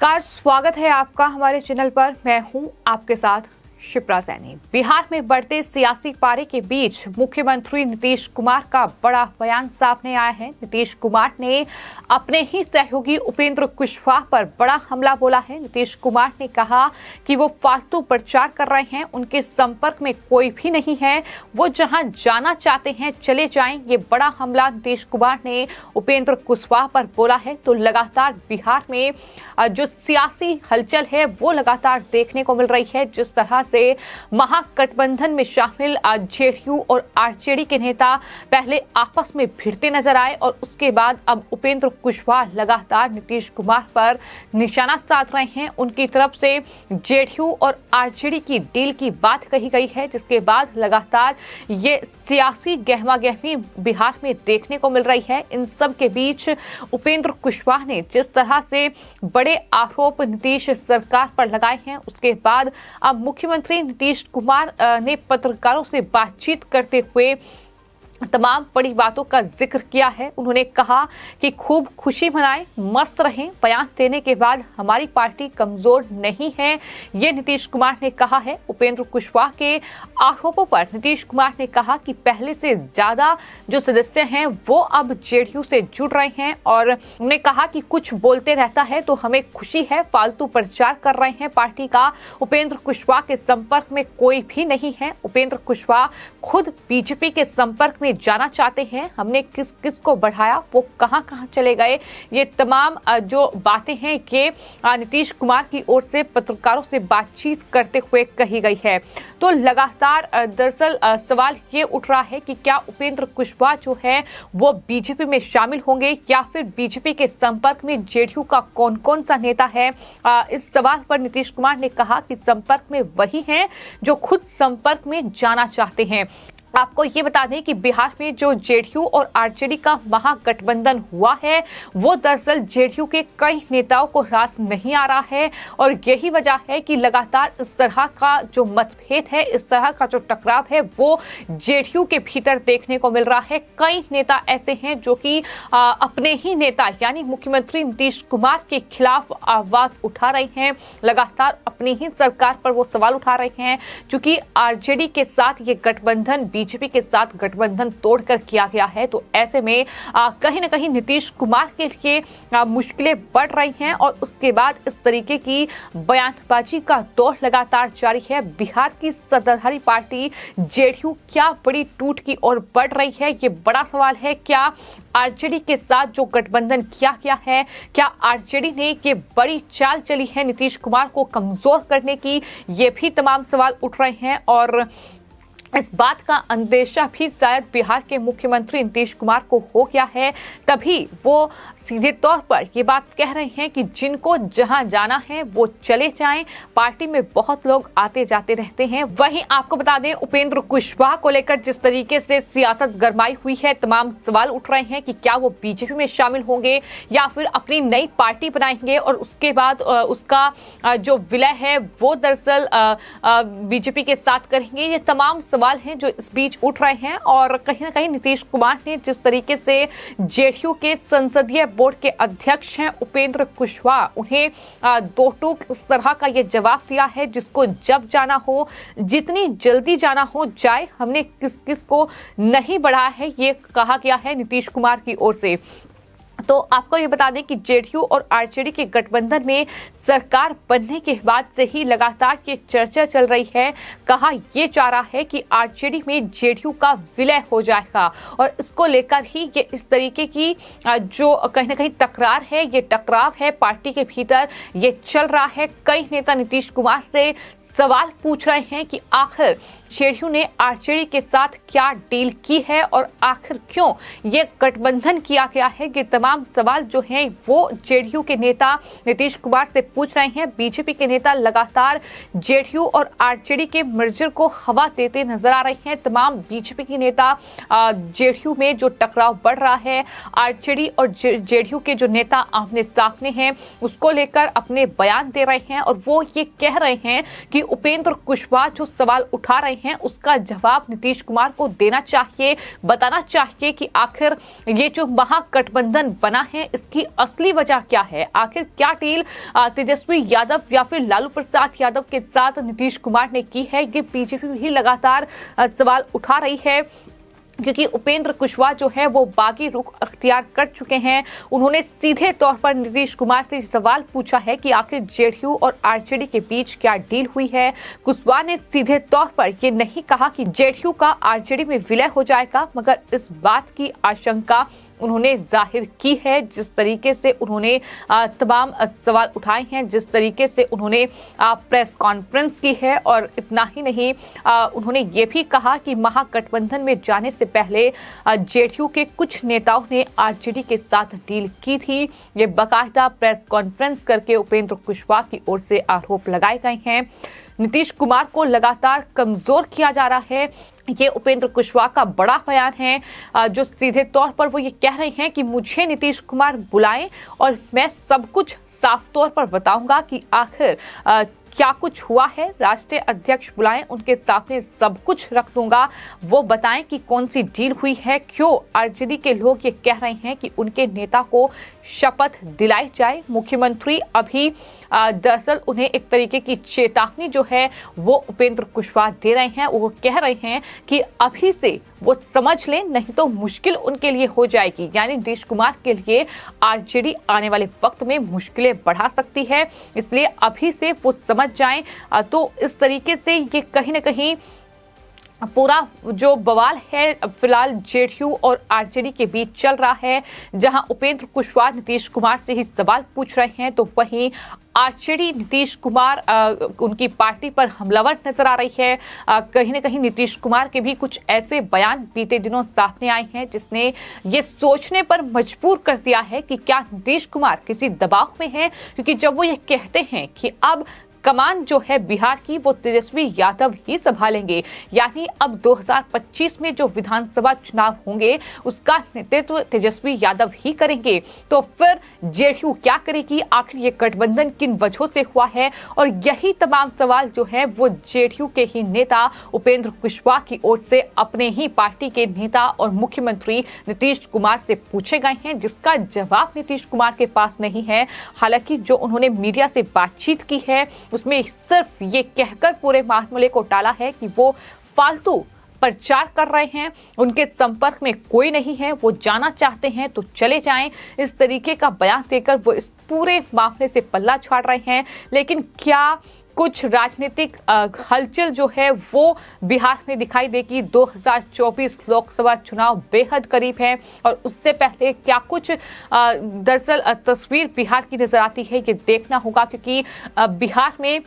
नमस्कार, स्वागत है आपका हमारे चैनल पर। मैं हूं आपके साथ शिप्रा सैनी। बिहार में बढ़ते सियासी पारे के बीच मुख्यमंत्री नीतीश कुमार का बड़ा बयान सामने आया है। नीतीश कुमार ने अपने ही सहयोगी उपेंद्र कुशवाहा पर बड़ा हमला बोला है। नीतीश कुमार ने कहा कि वो फालतू प्रचार कर रहे हैं, उनके संपर्क में कोई भी नहीं है, वो जहां जाना चाहते हैं चले जाएं। ये बड़ा हमला नीतीश कुमार ने उपेंद्र कुशवाहा पर बोला है। तो लगातार बिहार में जो सियासी हलचल है वो लगातार देखने को मिल रही है। जिस तरह से महागठबंधन में शामिल जेडीयू और आरजेडी के नेता पहले आपस में भिड़ते नजर आए और उसके बाद अब उपेंद्र कुशवाहा लगातार नीतीश कुमार पर निशाना साध रहे हैं। उनकी तरफ से जेडीयू और आरजेडी की डील की बात कही गई है, जिसके बाद लगातार ये सियासी गहमागहमी बिहार में देखने को मिल रही है। इन सब के बीच उपेंद्र कुशवाहा ने जिस तरह से बड़े आरोप नीतीश सरकार पर लगाए हैं, उसके बाद अब मुख्यमंत्री नीतीश कुमार ने पत्रकारों से बातचीत करते हुए तमाम बड़ी बातों का जिक्र किया है। उन्होंने कहा कि खूब खुशी मनाएं, मस्त रहें। बयान देने के बाद हमारी पार्टी कमजोर नहीं है, ये नीतीश कुमार ने कहा है। उपेंद्र कुशवाहा के आरोपों पर नीतीश कुमार ने कहा कि पहले से ज्यादा जो सदस्य हैं वो अब जेडीयू से जुड़ रहे हैं और उन्होंने कहा कि कुछ बोलते रहता है तो हमें खुशी है, फालतू प्रचार कर रहे हैं पार्टी का। उपेंद्र कुशवाहा के संपर्क में कोई भी नहीं है। उपेंद्र कुशवाहा खुद बीजेपी के संपर्क में जाना चाहते हैं। हमने किस किस को बढ़ाया, वो कहां कहां चले गए, ये तमाम जो बातें हैं ये नीतीश कुमार की ओर से पत्रकारों से बातचीत करते हुए कही गई है। तो लगातार दरअसल सवाल ये उठ रहा है कि क्या उपेंद्र कुशवाहा जो है वो बीजेपी में शामिल होंगे या फिर बीजेपी के संपर्क में जेडीयू का कौन कौन सा नेता है। इस सवाल पर नीतीश कुमार ने कहा कि संपर्क में वही हैं जो खुद संपर्क में जाना चाहते हैं। आपको ये बता दें कि बिहार में जो जेडीयू और आरजेडी का महागठबंधन हुआ है वो दरअसल जेडीयू के कई नेताओं को रास नहीं आ रहा है और यही वजह है कि लगातार इस तरह का जो मतभेद है, इस तरह का जो टकराव है वो जेडीयू के भीतर देखने को मिल रहा है। कई नेता ऐसे हैं जो कि अपने ही नेता यानी मुख्यमंत्री नीतीश कुमार के खिलाफ आवाज उठा रहे हैं। लगातार अपनी ही सरकार पर वो सवाल उठा रहे हैं क्योंकि आरजेडी के साथ ये गठबंधन बीजेपी के साथ गठबंधन तोड़कर किया गया है। तो ऐसे में कहीं ना कहीं नीतीश कुमार के लिए मुश्किलें बढ़ रही हैं और उसके बाद इस तरीके की बयानबाजी का दौर लगातार जारी है। बिहार की सत्ताधारी पार्टी जेडीयू क्या बड़ी टूट की ओर बढ़ रही है, ये बड़ा सवाल है। क्या आरजेडी के साथ जो गठबंधन किया गया है, क्या आरजेडी ने ये बड़ी चाल चली है नीतीश कुमार को कमजोर करने की, ये भी तमाम सवाल उठ रहे हैं। और इस बात का अंदेशा भी शायद बिहार के मुख्यमंत्री नीतीश कुमार को हो गया है, तभी वो सीधे तौर पर ये बात कह रहे हैं कि जिनको जहां जाना है वो चले जाएं। पार्टी में बहुत लोग आते जाते रहते हैं। वहीं आपको बता दें उपेंद्र कुशवाहा को लेकर जिस तरीके से सियासत गरमाई हुई है, तमाम सवाल उठ रहे हैं कि क्या वो बीजेपी में शामिल होंगे या फिर अपनी नई पार्टी बनाएंगे और उसके बाद उसका जो विलय है वो दरअसल बीजेपी के साथ करेंगे। ये तमाम सवाल हैं जो इस बीच उठ रहे हैं और कहीं ना कहीं नीतीश कुमार ने जिस तरीके से जेडीयू के संसदीय बोर्ड के अध्यक्ष हैं उपेंद्र कुशवाहा, उन्हें दो टूक इस तरह का ये जवाब दिया है जिसको जब जाना हो, जितनी जल्दी जाना हो जाए। हमने किस किस को नहीं बढ़ाया है, ये कहा गया है नीतीश कुमार की ओर से। तो आपको ये बता दें कि जेडीयू और आरजेडी के गठबंधन में सरकार बनने के बाद से ही लगातार ये चर्चा चल रही है। कहा यह जा रहा है कि आरजेडी में जेडीयू का विलय हो जाएगा और इसको लेकर ही ये इस तरीके की जो कहीं ना कहीं तकरार है, ये टकराव है पार्टी के भीतर ये चल रहा है। कई नेता नीतीश कुमार से सवाल पूछ रहे हैं कि आखिर जेडीयू ने आरजेडी के साथ क्या डील की है और आखिर क्यों ये गठबंधन किया गया है। ये तमाम सवाल जो हैं वो जेडीयू के नेता नीतीश कुमार से पूछ रहे हैं। बीजेपी के नेता लगातार जेडीयू और आरजेडी के मर्जर को हवा देते नजर आ रहे हैं। तमाम बीजेपी के नेता जेडीयू में जो टकराव बढ़ रहा है, आरजेडी और जेडीयू के जो नेता आमने सामने हैं उसको लेकर अपने बयान दे रहे हैं और वो ये कह रहे हैं कि उपेंद्र कुशवाहा जो सवाल उठा रहे हैं उसका जवाब नीतीश कुमार को देना चाहिए, बताना चाहिए कि आखिर ये जो महागठबंधन बना है इसकी असली वजह क्या है, आखिर क्या डील तेजस्वी यादव या फिर लालू प्रसाद यादव के साथ नीतीश कुमार ने की है। ये बीजेपी भी लगातार सवाल उठा रही है क्योंकि उपेंद्र कुशवाहा जो है वो बागी रुख अख्तियार कर चुके हैं। उन्होंने सीधे तौर पर नीतीश कुमार से सवाल पूछा है कि आखिर जेडीयू और आरजेडी के बीच क्या डील हुई है। कुशवाहा ने सीधे तौर पर ये नहीं कहा कि जेडीयू का आरजेडी में विलय हो जाएगा, मगर इस बात की आशंका उन्होंने जाहिर की है। जिस तरीके से उन्होंने तमाम सवाल उठाए हैं, जिस तरीके से उन्होंने प्रेस कॉन्फ्रेंस की है, और इतना ही नहीं उन्होंने ये भी कहा कि महागठबंधन में जाने से पहले जेडीयू के कुछ नेताओं ने आरजेडी के साथ डील की थी। ये बाकायदा प्रेस कॉन्फ्रेंस करके उपेंद्र कुशवाहा की ओर से आरोप लगाए गए हैं। नीतीश कुमार को लगातार कमजोर किया जा रहा है। ये उपेंद्र कुशवाहा का बड़ा बयान है जो सीधे तौर पर वो ये कह रहे हैं कि मुझे नीतीश कुमार बुलाएं और मैं सब कुछ साफ तौर पर बताऊंगा कि आखिर क्या कुछ हुआ है। राष्ट्रीय अध्यक्ष बुलाएं, उनके सामने सब कुछ रख दूंगा, वो बताएं कि कौन सी डील हुई है, क्यों आरजेडी के लोग ये कह रहे हैं कि उनके नेता को शपथ दिलाई जाए। मुख्यमंत्री अभी दरअसल उन्हें एक तरीके की चेतावनी जो है वो उपेंद्र कुशवाहा दे रहे हैं। वो कह रहे हैं कि अभी से वो समझ लें, नहीं तो मुश्किल उनके लिए हो जाएगी। यानी नीतीश कुमार के लिए आरजेडी आने वाले वक्त में मुश्किलें बढ़ा सकती है, इसलिए अभी से वो समझ जाएं। तो इस तरीके से ये कहीं ना कहीं पूरा जो बवाल है फिलहाल जेडीयू और आरजेडी के बीच चल रहा है, जहां उपेंद्र कुशवाहा नीतीश कुमार से ही सवाल पूछ रहे हैं, तो वहीं आरजेडी नीतीश कुमार उनकी पार्टी पर हमलावर नजर आ रही है। कहीं ना कहीं नीतीश कुमार के भी कुछ ऐसे बयान बीते दिनों सामने आए हैं जिसने ये सोचने पर मजबूर कर दिया है कि क्या नीतीश कुमार किसी दबाव में है, क्योंकि जब वो ये कहते हैं कि अब कमान जो है बिहार की वो तेजस्वी यादव ही संभालेंगे, यानी अब 2025 में जो विधानसभा चुनाव होंगे उसका नेतृत्व तेजस्वी यादव ही करेंगे, तो फिर जेडीयू क्या करेगी, आखिर ये गठबंधन किन वजहों से हुआ है। और यही तमाम सवाल जो है वो जेडीयू के ही नेता उपेंद्र कुशवाहा की ओर से अपने ही पार्टी के नेता और मुख्यमंत्री नीतीश कुमार से पूछे गए हैं, जिसका जवाब नीतीश कुमार के पास नहीं है। हालांकि जो उन्होंने मीडिया से बातचीत की है उसमें सिर्फ ये कहकर पूरे मामले को टाला है कि वो फालतू प्रचार कर रहे हैं, उनके संपर्क में कोई नहीं है, वो जाना चाहते हैं तो चले जाएं। इस तरीके का बयान देकर वो इस पूरे मामले से पल्ला झाड़ रहे हैं। लेकिन क्या कुछ राजनीतिक हलचल जो है वो बिहार में दिखाई देगी। 2024 लोकसभा चुनाव बेहद करीब है और उससे पहले क्या कुछ दरअसल तस्वीर बिहार की नजर आती है, ये देखना होगा, क्योंकि बिहार में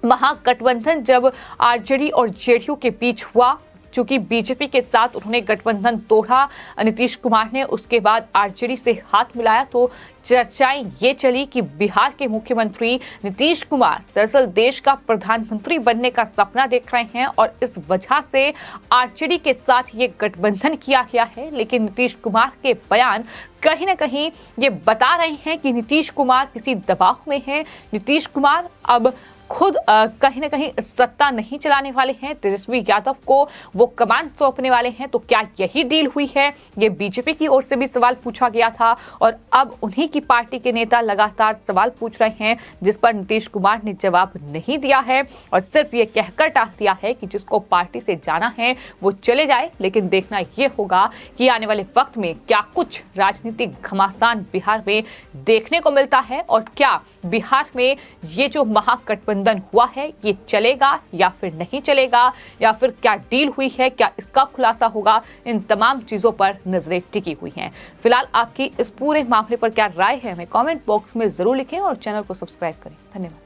महागठबंधन जब आरजेडी और जेडीयू के बीच हुआ, चूंकि बीजेपी के साथ उन्होंने गठबंधन तोड़ा नीतीश कुमार ने, उसके बाद आरजेडी से हाथ मिलाया, तो चर्चाएं ये चली कि बिहार के मुख्यमंत्री नीतीश कुमार दरअसल देश का प्रधानमंत्री बनने का सपना देख रहे हैं और इस वजह से आरजेडी के साथ ये गठबंधन किया गया है। लेकिन नीतीश कुमार के बयान कहीं ना कहीं ये बता रहे हैं कि नीतीश कुमार किसी दबाव में है। नीतीश कुमार अब खुद कहीं ना कहीं सत्ता नहीं चलाने वाले हैं, तेजस्वी यादव को वो कमान सौंपने वाले हैं। तो क्या यही डील हुई है? ये बीजेपी की ओर से भी सवाल पूछा गया था और अब उन्हीं की पार्टी के नेता लगातार सवाल पूछ रहे हैं, जिस पर नीतीश कुमार ने जवाब नहीं दिया है और सिर्फ ये कहकर टाल दिया है कि जिसको पार्टी से जाना है वो चले जाए। लेकिन देखना ये होगा कि आने वाले वक्त में क्या कुछ राजनीतिक घमासान बिहार में देखने को मिलता है और क्या बिहार में ये जो महागठबंधन हुआ है ये चलेगा या फिर नहीं चलेगा, या फिर क्या डील हुई है, क्या इसका खुलासा होगा। इन तमाम चीजों पर नजरें टिकी हुई हैं। फिलहाल आपकी इस पूरे मामले पर क्या राय है हमें कमेंट बॉक्स में जरूर लिखें और चैनल को सब्सक्राइब करें। धन्यवाद।